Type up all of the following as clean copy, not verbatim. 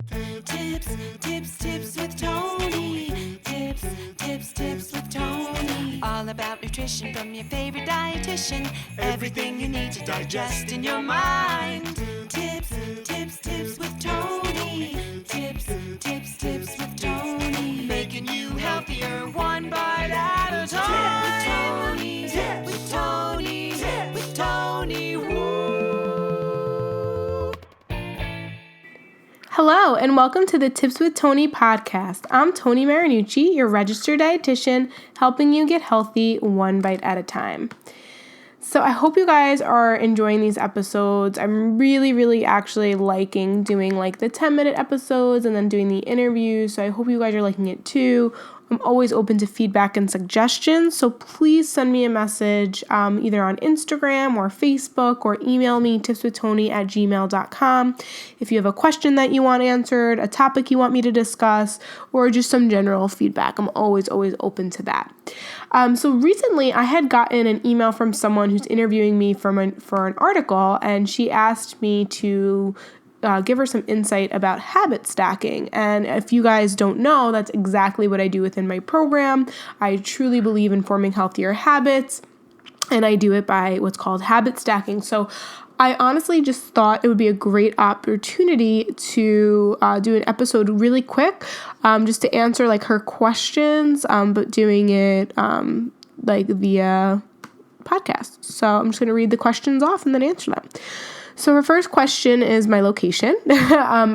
Tips with Toni. Tips with Toni. All about nutrition from your favorite dietitian. Everything you need to digest in your mind. Tips with Toni. Tips with Toni. Making you healthier one bite at a time. With Toni. Woo. Hello, and welcome to the Tips with Toni podcast. I'm Toni Marinucci, your registered dietitian, helping you get healthy one bite at a time. So I hope you guys are enjoying these episodes. I'm really actually liking doing like the 10-minute episodes and then doing the interviews. So I hope you guys are liking it too. I'm always open to feedback and suggestions, so please send me a message either on Instagram or Facebook, or email me tipswithtoni@gmail.com if you have a question that you want answered, a topic you want me to discuss, or just some general feedback. I'm always open to that. So recently I had gotten an email from someone who's interviewing me for an article, and she asked me to give her some insight about habit stacking. And if you guys don't know, that's exactly what I do within my program. I truly believe in forming healthier habits, and I do it by what's called habit stacking. So I honestly just thought it would be a great opportunity to do an episode really quick, just to answer like her questions, but doing it like via podcast. So I'm just going to read the questions off and then answer them. So her first question is my location.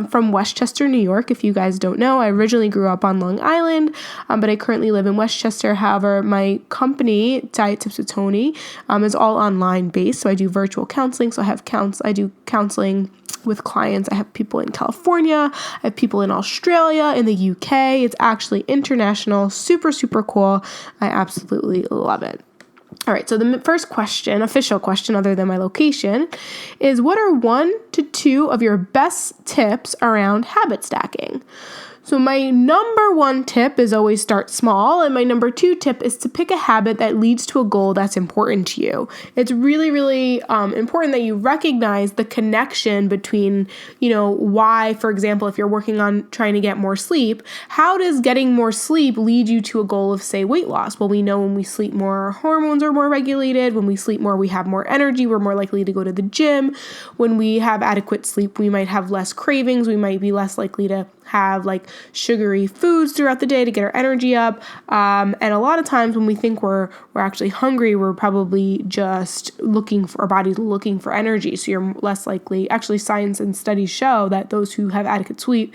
From Westchester, New York. If you guys don't know, I originally grew up on Long Island, but I currently live in Westchester. However, my company, Diet Tips with Toni, is all online based. So I do virtual counseling. So I do counseling with clients. I have people in California. I have people in Australia, in the UK. It's actually international, super cool. I absolutely love it. All right, so the first question, official question other than my location, is what are 1 to 2 of your best tips around habit stacking? So my number 1 tip is always start small, and my number 2 tip is to pick a habit that leads to a goal that's important to you. It's really important that you recognize the connection between, why, for example, if you're working on trying to get more sleep, how does getting more sleep lead you to a goal of, say, weight loss? Well, we know when we sleep more, our hormones are more regulated. When we sleep more, we have more energy. We're more likely to go to the gym. When we have adequate sleep, we might have less cravings. We might be less likely to have like sugary foods throughout the day to get our energy up. And a lot of times when we think we're actually hungry, we're probably just our body's looking for energy. So you're less likely, actually science and studies show that those who have adequate sleep,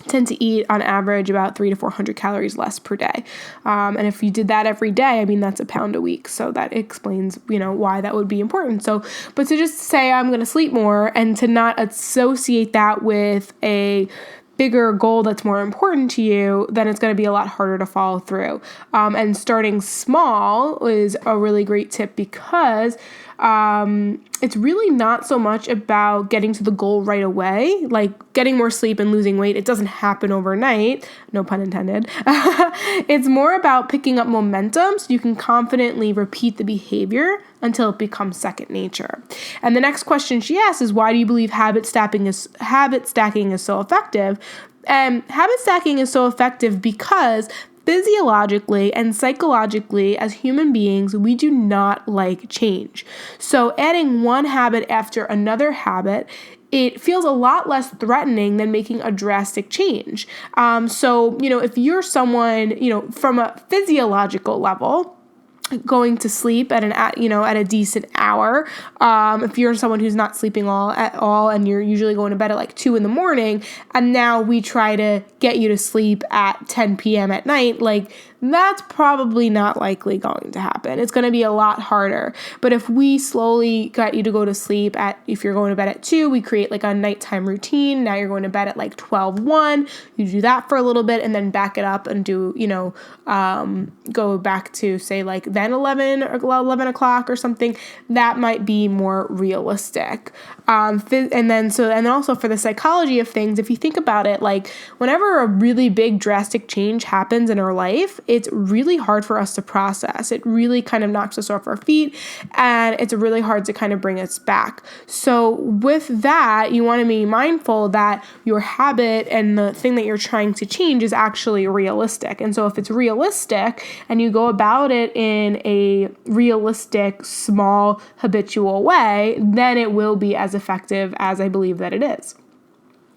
tend to eat on average about 300 to 400 calories less per day. And if you did that every day, that's a pound a week. So that explains, why that would be important. But to just say I'm going to sleep more and to not associate that with a bigger goal that's more important to you, then it's going to be a lot harder to follow through. And starting small is a really great tip because it's really not so much about getting to the goal right away, like getting more sleep and losing weight. It doesn't happen overnight, no pun intended. It's more about picking up momentum so you can confidently repeat the behavior until it becomes second nature. And the next question she asks is, why do you believe habit stacking is so effective? And habit stacking is so effective because physiologically and psychologically, as human beings, we do not like change. So adding one habit after another habit, it feels a lot less threatening than making a drastic change. So if you're someone, from a physiological level, going to sleep at a decent hour. If you're someone who's not sleeping at all and you're usually going to bed at like 2 a.m, and now we try to get you to sleep at 10 p.m. at night, like that's probably not likely going to happen. It's going to be a lot harder. But if we slowly got you to go to sleep if you're going to bed at 2, we create like a nighttime routine. Now you're going to bed at like 12:01. You do that for a little bit and then back it up and do, go back to say like then 11 or 11 o'clock or something. That might be more realistic. And then also for the psychology of things, if you think about it, like whenever a really big drastic change happens in our life, it's really hard for us to process. It really kind of knocks us off our feet, and it's really hard to kind of bring us back. So with that, you want to be mindful that your habit and the thing that you're trying to change is actually realistic. And so if it's realistic and you go about it in a realistic, small, habitual way, then it will be as effective as I believe that it is.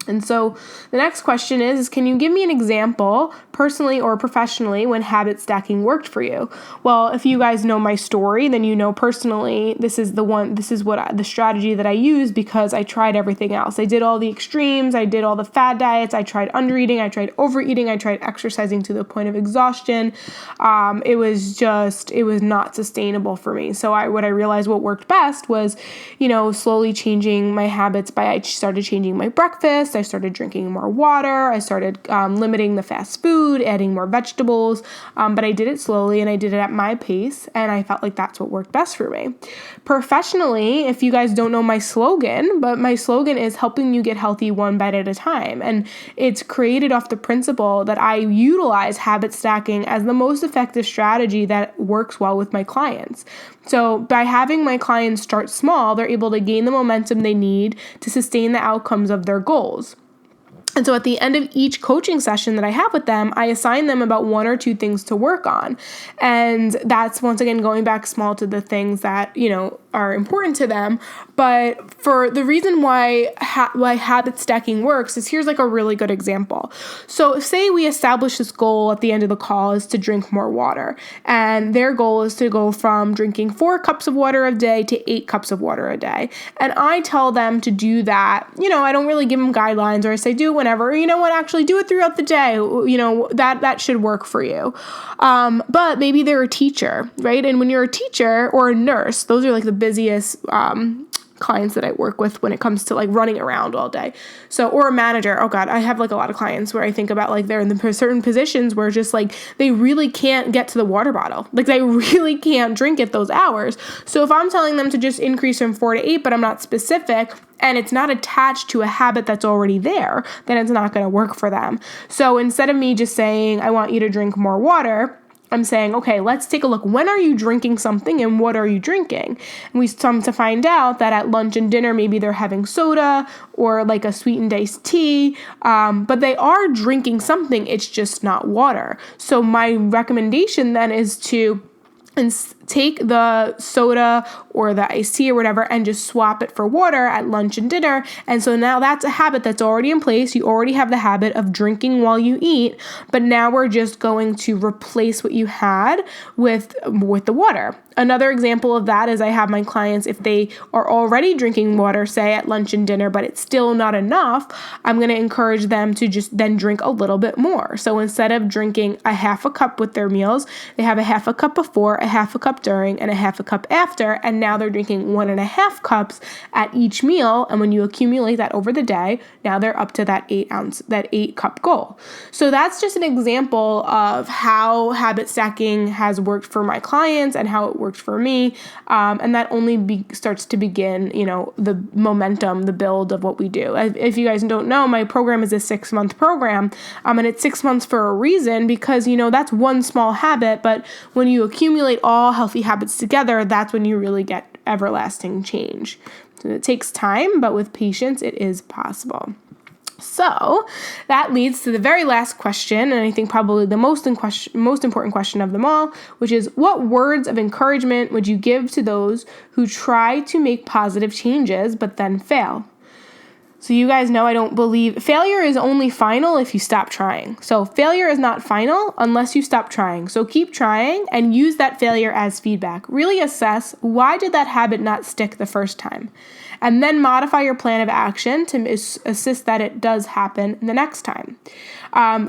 And so the next question is, can you give me an example, personally or professionally, when habit stacking worked for you? Well, if you guys know my story, then you know personally, this is the strategy that I use because I tried everything else. I did all the extremes. I did all the fad diets. I tried undereating. I tried overeating. I tried exercising to the point of exhaustion. It was not sustainable for me. So what I realized what worked best was, slowly changing my habits I started changing my breakfast. I started drinking more water. I started limiting the fast food, adding more vegetables, but I did it slowly and I did it at my pace, and I felt like that's what worked best for me. Professionally, if you guys don't know my slogan, but my slogan is helping you get healthy one bite at a time, and it's created off the principle that I utilize habit stacking as the most effective strategy that works well with my clients. So by having my clients start small, they're able to gain the momentum they need to sustain the outcomes of their goals. And so at the end of each coaching session that I have with them, I assign them about 1 or 2 things to work on. And that's, once again, going back small to the things that, are important to them. But for the reason why habit stacking works is, here's like a really good example. So say we establish this goal at the end of the call is to drink more water. And their goal is to go from drinking 4 cups of water a day to 8 cups of water a day. And I tell them to do that. I don't really give them guidelines, or I say, do it whenever. Actually do it throughout the day. That should work for you. But maybe they're a teacher, right? And when you're a teacher or a nurse, those are like the busiest clients that I work with when it comes to like running around all day. So, or a manager. Oh God, I have like a lot of clients where I think about like they're in the certain positions where just like they really can't get to the water bottle. Like they really can't drink at those hours. So if I'm telling them to just increase from 4 to 8, but I'm not specific, and it's not attached to a habit that's already there, then it's not going to work for them. So instead of me just saying, I want you to drink more water, I'm saying, okay, let's take a look. When are you drinking something and what are you drinking? And we come to find out that at lunch and dinner, maybe they're having soda or like a sweetened iced tea, but they are drinking something. It's just not water. So my recommendation then is to take the soda or the iced tea or whatever and just swap it for water at lunch and dinner. And so now that's a habit that's already in place. You already have the habit of drinking while you eat, but now we're just going to replace what you had with the water. Another example of that is I have my clients, if they are already drinking water, say at lunch and dinner, but it's still not enough, I'm going to encourage them to just then drink a little bit more. So instead of drinking a half a cup with their meals, they have a half a cup before, a half a cup during, and a half a cup after, and now they're drinking 1.5 cups at each meal. And when you accumulate that over the day, now they're up to that 8 cup goal. So that's just an example of how habit stacking has worked for my clients and how it worked for me. And that only starts to begin, the momentum, the build of what we do. If you guys don't know, my program is a 6-month program, and it's 6 months for a reason, because, that's one small habit. But when you accumulate all healthy habits together, that's when you really get everlasting change. So it takes time, but with patience, it is possible. So that leads to the very last question, and I think probably the most important question of them all, which is, what words of encouragement would you give to those who try to make positive changes but then fail? So you guys know I don't believe failure is only final if you stop trying. So failure is not final unless you stop trying. So keep trying and use that failure as feedback. Really assess, why did that habit not stick the first time? And then modify your plan of action to assist that it does happen the next time.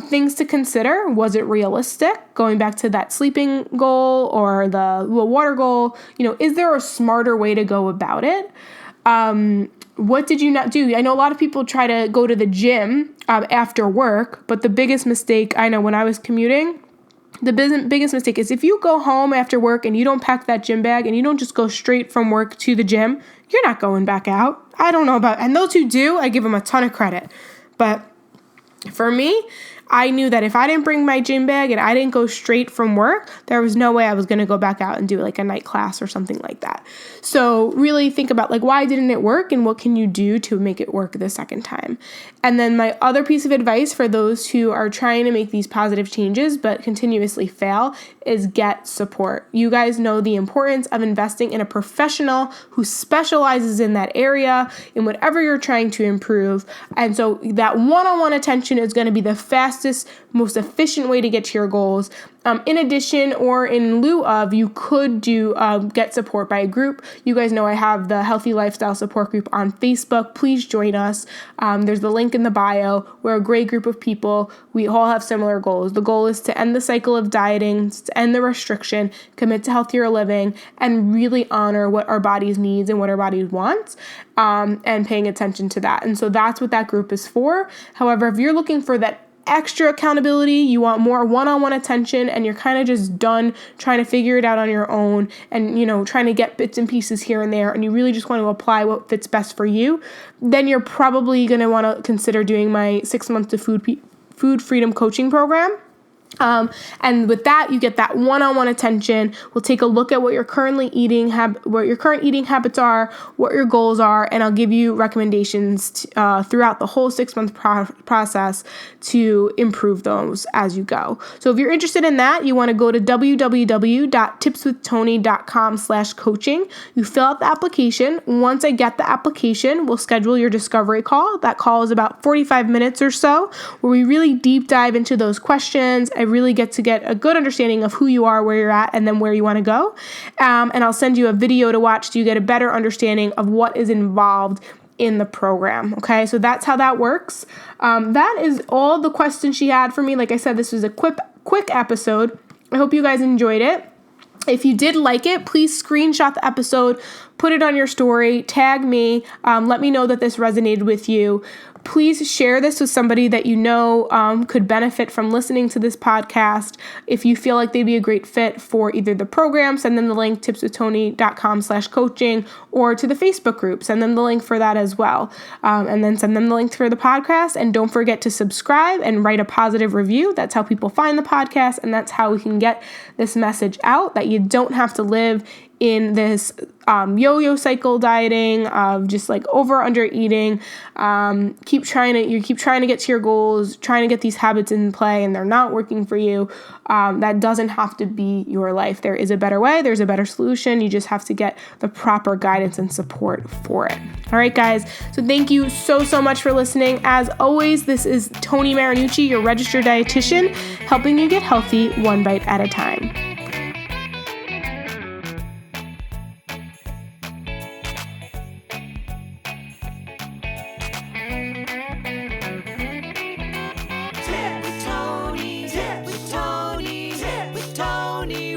Things to consider: was it realistic? Going back to that sleeping goal or the water goal, is there a smarter way to go about it? What did you not do? I know a lot of people try to go to the gym after work, but the biggest mistake I know when I was commuting, the biggest mistake is if you go home after work and you don't pack that gym bag and you don't just go straight from work to the gym, you're not going back out. I don't know and those who do, I give them a ton of credit. But for me, I knew that if I didn't bring my gym bag and I didn't go straight from work, there was no way I was going to go back out and do like a night class or something like that. So really think about like, why didn't it work and what can you do to make it work the second time? And then my other piece of advice for those who are trying to make these positive changes but continuously fail is get support. You guys know the importance of investing in a professional who specializes in that area, in whatever you're trying to improve. And so that one-on-one attention is going to be the fastest, most efficient way to get to your goals. In addition, or in lieu of, you could do get support by a group. You guys know I have the Healthy Lifestyle Support Group on Facebook. Please join us. There's the link in the bio. We're a great group of people. We all have similar goals. The goal is to end the cycle of dieting, to end the restriction, commit to healthier living, and really honor what our bodies needs and what our bodies wants, and paying attention to that. And so that's what that group is for. However, if you're looking for that extra accountability, you want more one-on-one attention, and you're kind of just done trying to figure it out on your own and, trying to get bits and pieces here and there, and you really just want to apply what fits best for you, then you're probably going to want to consider doing my 6 months to food freedom coaching program. And with that, you get that one-on-one attention. We'll take a look at what your current eating habits are, what your goals are, and I'll give you recommendations throughout the whole 6-month process to improve those as you go. So if you're interested in that, you want to go to www.tipswithtoni.com/coaching. You fill out the application. Once I get the application, we'll schedule your discovery call. That call is about 45 minutes or so, where we really deep dive into those questions. I really get a good understanding of who you are, where you're at, and then where you want to go. And I'll send you a video to watch so you get a better understanding of what is involved in the program. Okay, so that's how that works. That is all the questions she had for me. Like I said, this was a quick episode. I hope you guys enjoyed it. If you did like it, please screenshot the episode, put it on your story, tag me, let me know that this resonated with you. Please share this with somebody that you know could benefit from listening to this podcast. If you feel like they'd be a great fit for either the program, send them the link, tipswithtoni.com/coaching, or to the Facebook group, send them the link for that as well. And then send them the link for the podcast. And don't forget to subscribe and write a positive review. That's how people find the podcast, and that's how we can get this message out that you don't have to live in this yo-yo cycle dieting of just like under eating. You keep trying to get to your goals, trying to get these habits in play, and they're not working for you. That doesn't have to be your life. There is a better way. There's a better solution. You just have to get the proper guidance and support for it. All right, guys. So thank you so much for listening. As always, this is Toni Marinucci, your registered dietitian, helping you get healthy one bite at a time. Tip with Toni.